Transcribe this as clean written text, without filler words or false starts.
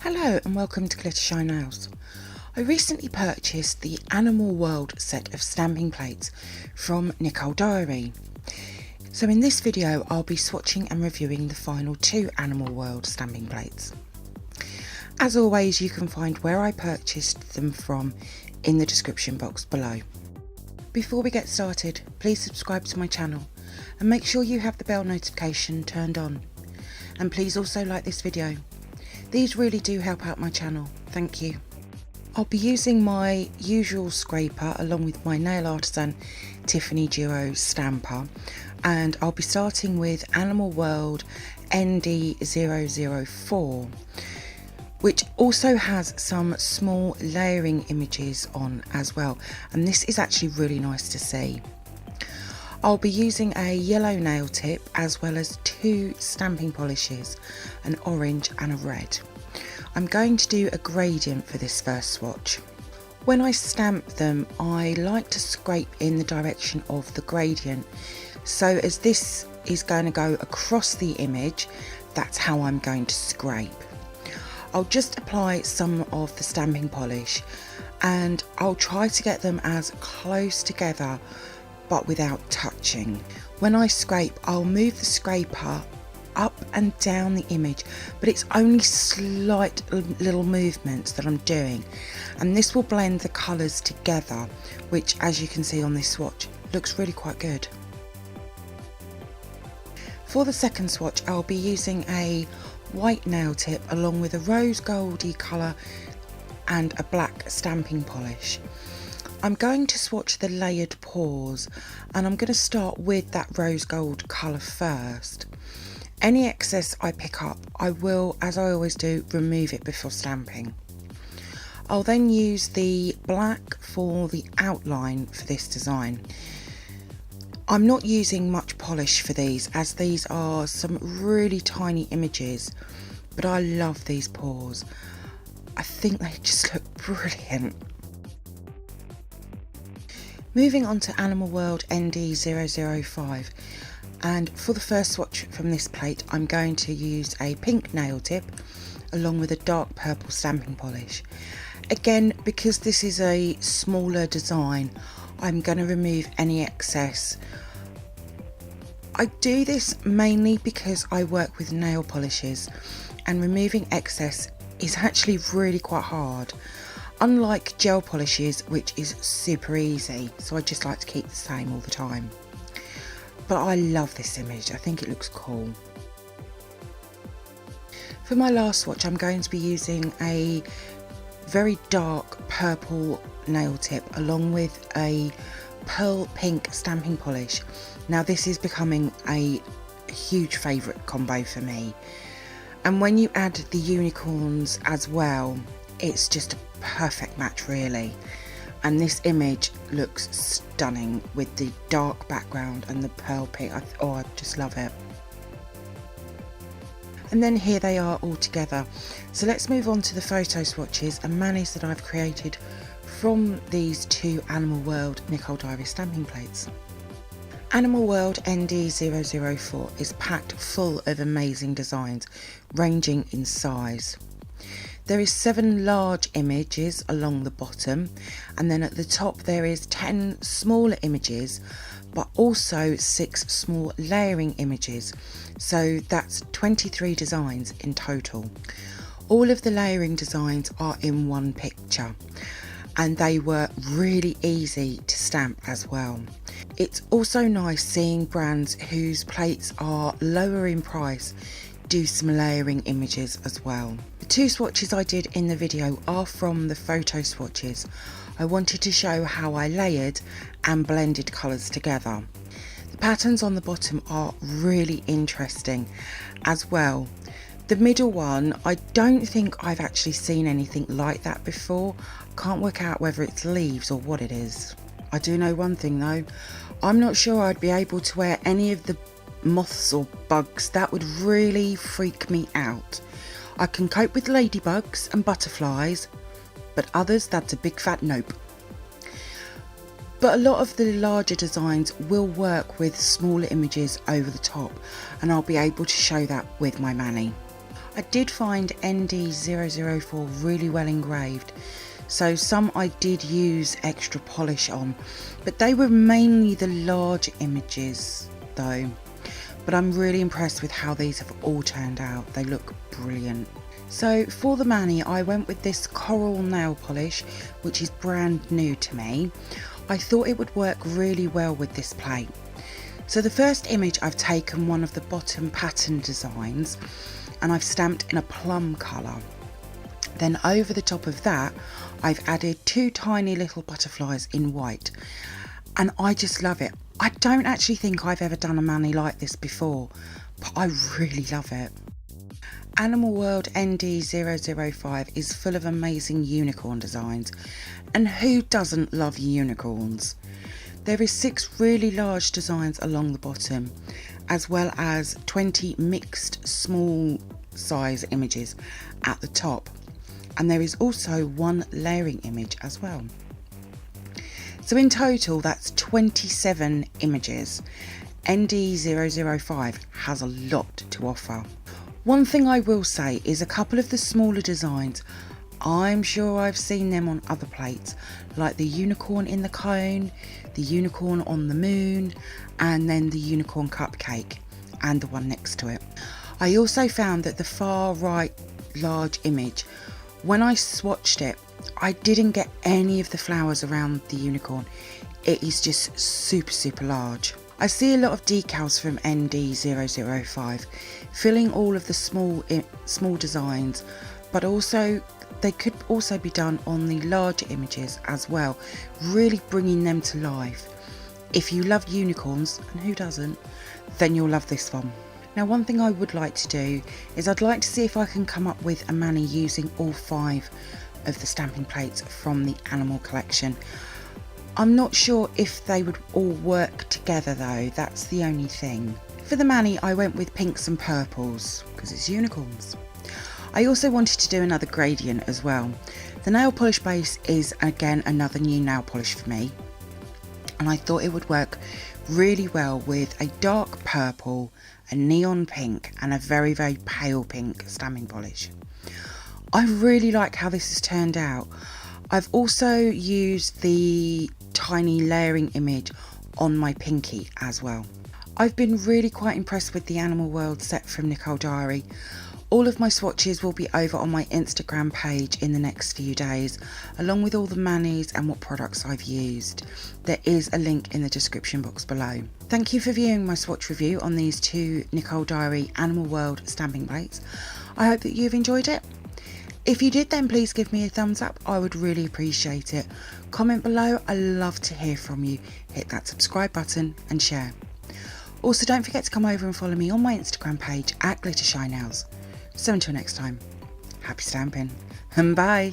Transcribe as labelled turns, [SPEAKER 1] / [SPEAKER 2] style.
[SPEAKER 1] Hello and welcome to glittershinenails. I recently purchased the Animal World set of stamping plates from Nicole Diary. So in this video I'll be swatching and reviewing the final two Animal World stamping plates. As always, you can find where I purchased them from in the description box below. Before we get started, please subscribe to my channel and make sure you have the bell notification turned on. And please also like this video. These really do help out my channel, thank you. I'll be using my usual scraper along with my nail artisan Tiffany Duo stamper, and I'll be starting with Animal World ND004, which also has some small layering images on as well, and this is actually really nice to see. I'll be using a yellow nail tip as well as two stamping polishes, an orange and a red. I'm going to do a gradient for this first swatch. When I stamp them, I like to scrape in the direction of the gradient. So as this is going to go across the image, that's how I'm going to scrape. I'll just apply some of the stamping polish and I'll try to get them as close together but without touching. When I scrape, I'll move the scraper up and down the image, but it's only slight little movements that I'm doing, and this will blend the colours together, which, as you can see on this swatch, looks really quite good. For the second swatch, I'll be using a white nail tip along with a rose goldy colour and a black stamping polish. I'm going to swatch the layered paws, and I'm going to start with that rose gold colour first. Any excess I pick up, I will, as I always do, remove it before stamping. I'll then use the black for the outline for this design. I'm not using much polish for these, as these are some really tiny images, but I love these paws. I think they just look brilliant. Moving on to Animal World ND005, and for the first swatch from this plate I'm going to use a pink nail tip along with a dark purple stamping polish. Again, because this is a smaller design, I'm going to remove any excess. I do this mainly because I work with nail polishes and removing excess is actually really quite hard. Unlike gel polishes, which is super easy, so I just like to keep the same all the time. But I love this image, I think it looks cool. For my last swatch, I'm going to be using a very dark purple nail tip along with a pearl pink stamping polish. Now this is becoming a huge favourite combo for me. And when you add the unicorns as well, it's just a perfect match really, and this image looks stunning with the dark background and the pearl pink. I just love it. And then here they are all together. So let's move on to the photo swatches and manis that I've created from these two Animal World Nicole Diary stamping plates. Animal World ND004 is packed full of amazing designs ranging in size. There is 7 large images along the bottom, and then at the top there is 10 smaller images, but also 6 small layering images, so that's 23 designs in total. All of the layering designs are in one picture, and they were really easy to stamp as well. It's also nice seeing brands whose plates are lower in price do some layering images as well. The 2 swatches I did in the video are from the photo swatches. I wanted to show how I layered and blended colours together. The patterns on the bottom are really interesting as well. The middle one, I don't think I've actually seen anything like that before. Can't work out whether it's leaves or what it is. I do know one thing though, I'm not sure I'd be able to wear any of the moths or bugs. That would really freak me out. I can cope with ladybugs and butterflies, but others, that's a big fat nope. But a lot of the larger designs will work with smaller images over the top, and I'll be able to show that with my mani. I did find ND004 really well engraved, so some I did use extra polish on, but they were mainly the large images though. But I'm really impressed with how these have all turned out. They look brilliant. So for the mani, I went with this coral nail polish, which is brand new to me. I thought it would work really well with this plate. So the first image, I've taken one of the bottom pattern designs and I've stamped in a plum colour. Then over the top of that, I've added 2 tiny little butterflies in white, and I just love it. I don't actually think I've ever done a mani like this before, but I really love it. Animal World ND005 is full of amazing unicorn designs, and who doesn't love unicorns? There is 6 really large designs along the bottom, as well as 20 mixed small size images at the top, and there is also 1 layering image as well. So in total that's 27 images. ND005 has a lot to offer. One thing I will say is a couple of the smaller designs, I'm sure I've seen them on other plates, like the unicorn in the cone, the unicorn on the moon, and then the unicorn cupcake and the one next to it. I also found that the far right large image, when I swatched it, I didn't get any of the flowers around the unicorn. It is just super large. I see a lot of decals from ND005 filling all of the small designs, but also they could also be done on the larger images as well, really bringing them to life. If you love unicorns, and who doesn't, then you'll love this one. Now one thing I would like to do is I'd like to see if I can come up with a mani using all 5 of the stamping plates from the animal collection. I'm not sure if they would all work together though, that's the only thing. For the mani I went with pinks and purples because it's unicorns. I also wanted to do another gradient as well. The nail polish base is again another new nail polish for me, and I thought it would work really well with a dark purple, a neon pink and a very pale pink stamping polish. I really like how this has turned out. I've also used the tiny layering image on my pinky as well. I've been really quite impressed with the Animal World set from Nicole Diary. All of my swatches will be over on my Instagram page in the next few days, along with all the manis and what products I've used. There is a link in the description box below. Thank you for viewing my swatch review on these 2 Nicole Diary Animal World stamping plates. I hope that you've enjoyed it. If you did, then please give me a thumbs up, I would really appreciate it. Comment below, I love to hear from you. Hit that subscribe button and share. Also don't forget to come over and follow me on my Instagram page at glittershinenails. So until next time, happy stamping and bye.